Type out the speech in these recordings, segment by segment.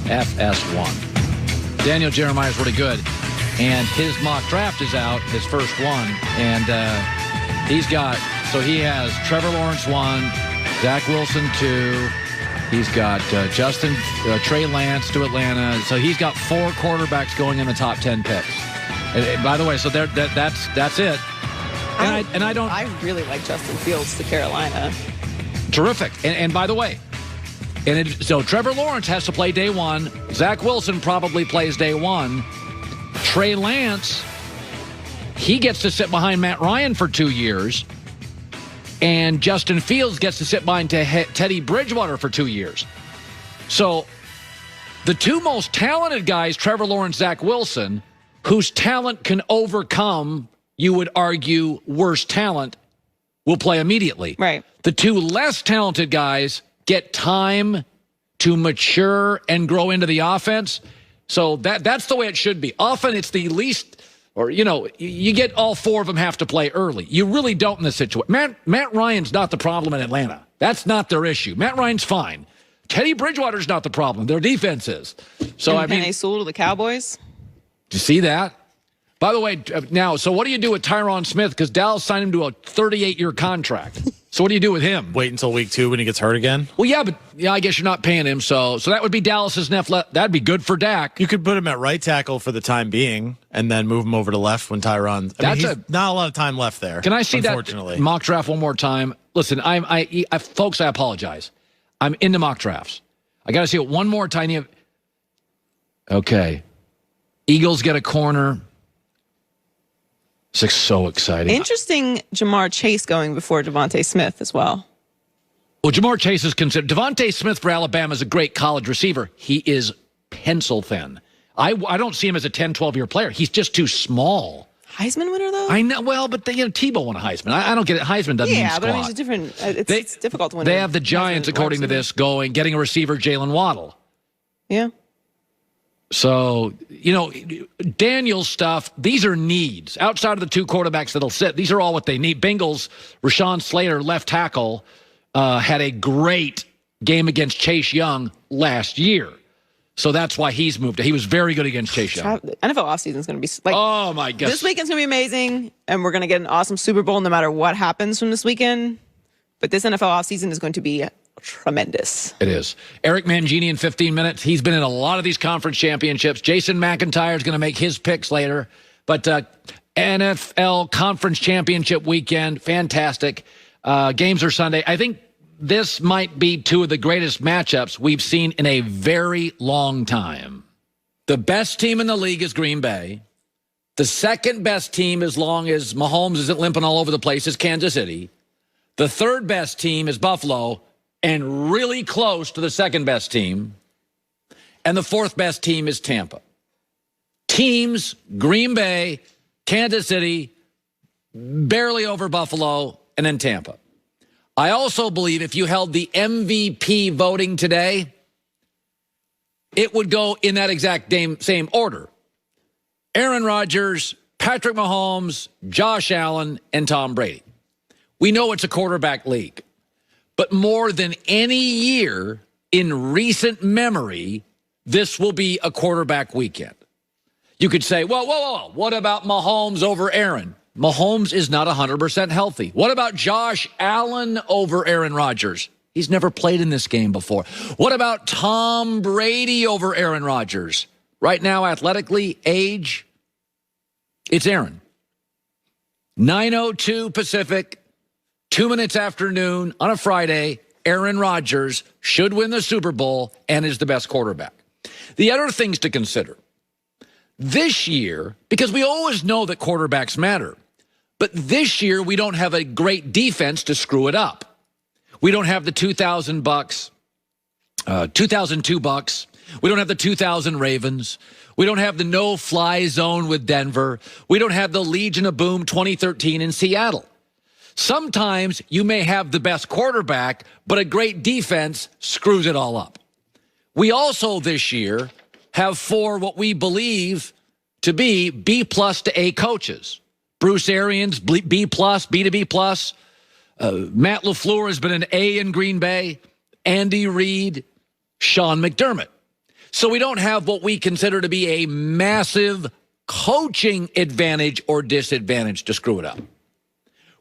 FS1. Daniel Jeremiah is really good, and his mock draft is out, his first one, and he has Trevor Lawrence 1, Zach Wilson 2, he's got Trey Lance to Atlanta, so he's got 4 quarterbacks going in the top 10 picks. And by the way, so that's it. I really like Justin Fields to Carolina. Terrific. And by the way, so Trevor Lawrence has to play day 1. Zach Wilson probably plays day 1. Trey Lance, he gets to sit behind Matt Ryan for 2 years. And Justin Fields gets to sit behind Teddy Bridgewater for 2 years. So the 2 most talented guys, Trevor Lawrence, Zach Wilson, whose talent can overcome, you would argue, worse talent, will play immediately. Right. The 2 less talented guys get time to mature and grow into the offense. So that's the way it should be. Often it's the least, or, you get all 4 of them have to play early. You really don't in this situation. Matt Ryan's not the problem in Atlanta. That's not their issue. Matt Ryan's fine. Teddy Bridgewater's not the problem. Their defense is. So, Penei Sewell to the Cowboys. Do you see that? By the way, now, so what do you do with Tyron Smith? Because Dallas signed him to a 38-year contract. So what do you do with him? Wait until week 2 when he gets hurt again? Well, yeah, but I guess you're not paying him. So that would be Dallas's next left. That'd be good for Dak. You could put him at right tackle for the time being and then move him over to left when Tyron. He's not a lot of time left there. Can I see unfortunately. That mock draft one more time? Listen, folks, I apologize. I'm into mock drafts. I got to see it one more tiny. Okay. Eagles get a corner. It's so exciting. Interesting, Jamar Chase going before Devontae Smith as well. Well, Jamar Chase is considered. Devontae Smith for Alabama is a great college receiver. He is pencil thin. I don't see him as a 10, 12-year player. He's just too small. Heisman winner, though? I know. Well, but Tebow won a Heisman. I don't get it. Heisman doesn't mean squat. But I mean, it's different. It's difficult to win. They have the Giants, according to this, getting a receiver, Jalen Waddle. Yeah. So, Daniel's stuff, these are needs. Outside of the 2 quarterbacks that'll sit, these are all what they need. Bengals, Rashawn Slater, left tackle, had a great game against Chase Young last year. So that's why he's moved. He was very good against Chase Young. NFL offseason is going to be like, oh my gosh. This weekend's going to be amazing, and we're going to get an awesome Super Bowl no matter what happens from this weekend. But this NFL offseason is going to be tremendous. It is. Eric Mangini in 15 minutes. He's been in a lot of these conference championships. Jason McIntyre is going to make his picks later. But NFL conference championship weekend, fantastic. Games are Sunday. I think this might be 2 of the greatest matchups we've seen in a very long time. The best team in the league is Green Bay. The second best team, as long as Mahomes isn't limping all over the place, is Kansas City. The third best team is Buffalo, and really close to the second best team. And the fourth best team is Tampa. Teams, Green Bay, Kansas City, barely over Buffalo, and then Tampa. I also believe if you held the MVP voting today, it would go in that exact same order. Aaron Rodgers, Patrick Mahomes, Josh Allen, and Tom Brady. We know it's a quarterback league. But more than any year in recent memory, this will be a quarterback weekend. You could say, whoa, what about Mahomes over Aaron? Mahomes is not 100% healthy. What about Josh Allen over Aaron Rodgers? He's never played in this game before. What about Tom Brady over Aaron Rodgers? Right now, athletically, age, it's Aaron. 9:02 Pacific. 2 minutes after noon on a Friday, Aaron Rodgers should win the Super Bowl and is the best quarterback. The other things to consider. This year, because we always know that quarterbacks matter, but this year we don't have a great defense to screw it up. We don't have the 2002 Bucks. We don't have the 2000 Ravens. We don't have the no-fly zone with Denver. We don't have the Legion of Boom 2013 in Seattle. Sometimes you may have the best quarterback, but a great defense screws it all up. We also this year have 4 what we believe to be B+ to A coaches. Bruce Arians, B+, B to B+. Matt LaFleur has been an A in Green Bay. Andy Reid, Sean McDermott. So we don't have what we consider to be a massive coaching advantage or disadvantage to screw it up.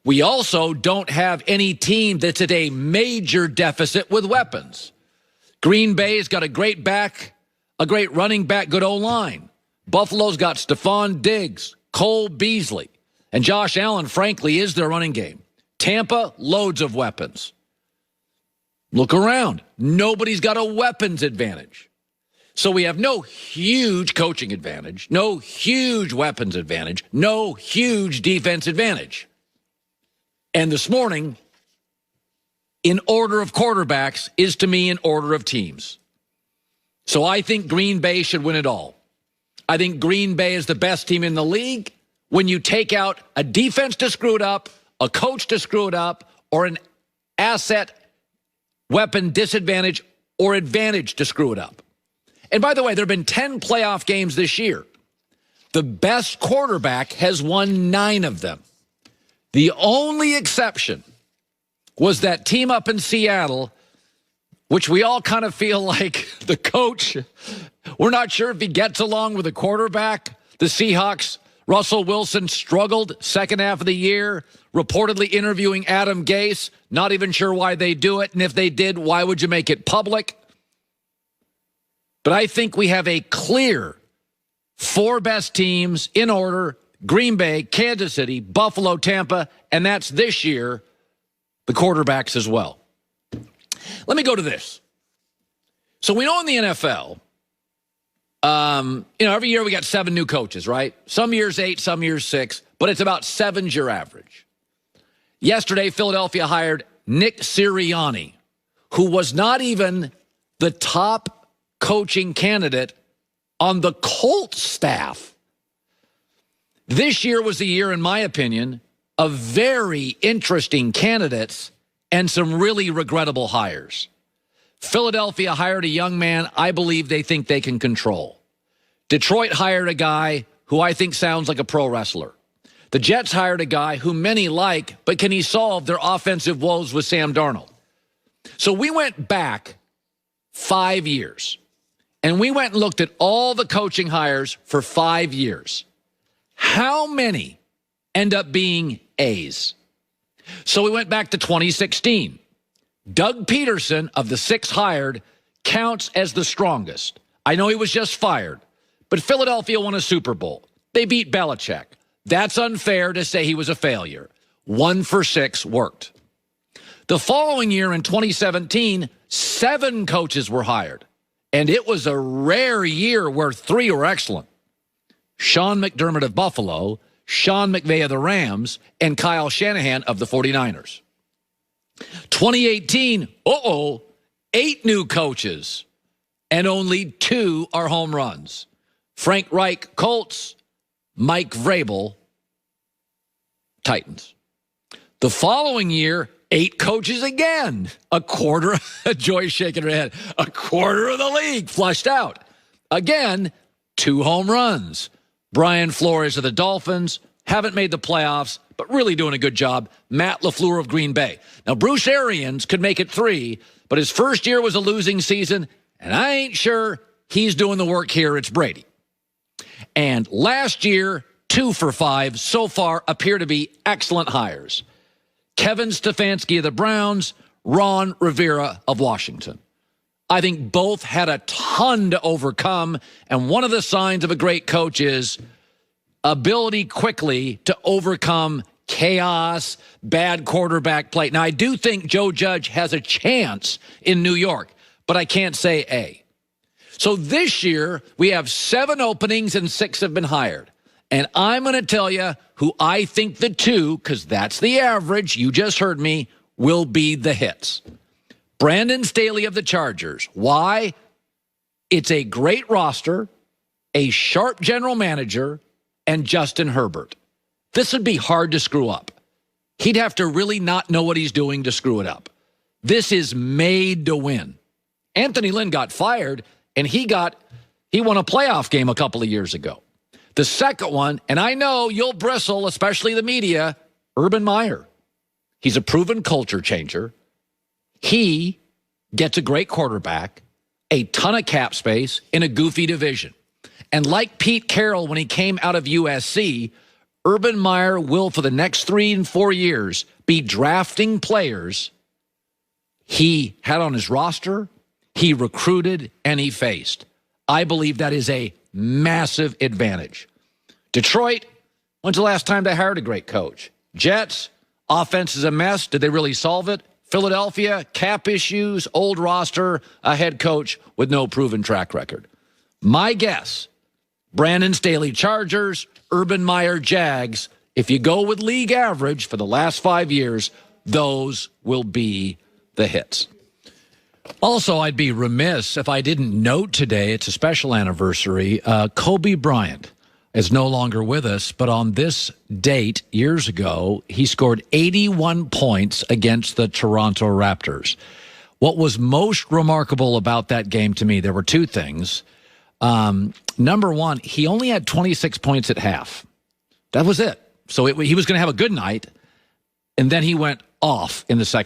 We also don't have any team that's at a major deficit with weapons. Green Bay's got a great running back, good O-line. Buffalo's got Stephon Diggs, Cole Beasley, and Josh Allen, frankly, is their running game. Tampa, loads of weapons. Look around. Nobody's got a weapons advantage. So we have no huge coaching advantage, no huge weapons advantage, no huge defense advantage. And this morning, in order of quarterbacks, is to me in order of teams. So I think Green Bay should win it all. I think Green Bay is the best team in the league when you take out a defense to screw it up, a coach to screw it up, or an asset, weapon disadvantage, or advantage to screw it up. And by the way, there have been 10 playoff games this year. The best quarterback has won 9 of them. The only exception was that team up in Seattle, which we all kind of feel like the coach, we're not sure if he gets along with the quarterback. The Seahawks, Russell Wilson struggled second half of the year, reportedly interviewing Adam Gase. Not even sure why they do it. And if they did, why would you make it public? But I think we have a clear 4 best teams in order: Green Bay, Kansas City, Buffalo, Tampa, and that's this year, the quarterbacks as well. Let me go to this. So we know in the NFL, every year we got 7 new coaches, right? Some years 8, some years 6, but it's about 7's your average. Yesterday, Philadelphia hired Nick Sirianni, who was not even the top coaching candidate on the Colts staff. This year was the year, in my opinion, of very interesting candidates and some really regrettable hires. Philadelphia hired a young man I believe they think they can control. Detroit hired a guy who I think sounds like a pro wrestler. The Jets hired a guy who many like, but can he solve their offensive woes with Sam Darnold? So we went back 5 years, and we went and looked at all the coaching hires for 5 years. How many end up being A's? So we went back to 2016. Doug Peterson, of the 6 hired, counts as the strongest. I know he was just fired, but Philadelphia won a Super Bowl. They beat Belichick. That's unfair to say he was a failure. 1 for 6 worked. The following year in 2017, 7 coaches were hired, and it was a rare year where 3 were excellent. Sean McDermott of Buffalo, Sean McVay of the Rams, and Kyle Shanahan of the 49ers. 2018, 8 new coaches, and only 2 are home runs. Frank Reich, Colts, Mike Vrabel, Titans. The following year, 8 coaches again. A quarter, Joy's shaking her head, a quarter of the league flushed out. Again, 2 home runs. Brian Flores of the Dolphins, haven't made the playoffs, but really doing a good job. Matt LaFleur of Green Bay. Now, Bruce Arians could make it 3, but his first year was a losing season, and I ain't sure he's doing the work here. It's Brady. And last year, 2 for 5 so far appear to be excellent hires. Kevin Stefanski of the Browns, Ron Rivera of Washington. I think both had a ton to overcome, and one of the signs of a great coach is ability quickly to overcome chaos, bad quarterback play. Now, I do think Joe Judge has a chance in New York, but I can't say A. So this year, we have 7 openings and 6 have been hired. And I'm going to tell you who I think the 2, because that's the average, you just heard me, will be the hits. Brandon Staley of the Chargers. Why? It's a great roster, a sharp general manager, and Justin Herbert. This would be hard to screw up. He'd have to really not know what he's doing to screw it up. This is made to win. Anthony Lynn got fired, and he won a playoff game a couple of years ago. The second one, and I know you'll bristle, especially the media, Urban Meyer. He's a proven culture changer. He gets a great quarterback, a ton of cap space in a goofy division. And like Pete Carroll when he came out of USC, Urban Meyer will, for the next 3 and 4 years, be drafting players he had on his roster, he recruited, and he faced. I believe that is a massive advantage. Detroit, when's the last time they hired a great coach? Jets, offense is a mess. Did they really solve it? Philadelphia, cap issues, old roster, a head coach with no proven track record. My guess, Brandon Staley Chargers, Urban Meyer Jags, if you go with league average for the last 5 years, those will be the hits. Also, I'd be remiss if I didn't note today, it's a special anniversary, Kobe Bryant is no longer with us, but on this date, years ago, he scored 81 points against the Toronto Raptors. What was most remarkable about that game to me, there were two things. Number one, he only had 26 points at half. That was it. So he was going to have a good night, and then he went off in the second.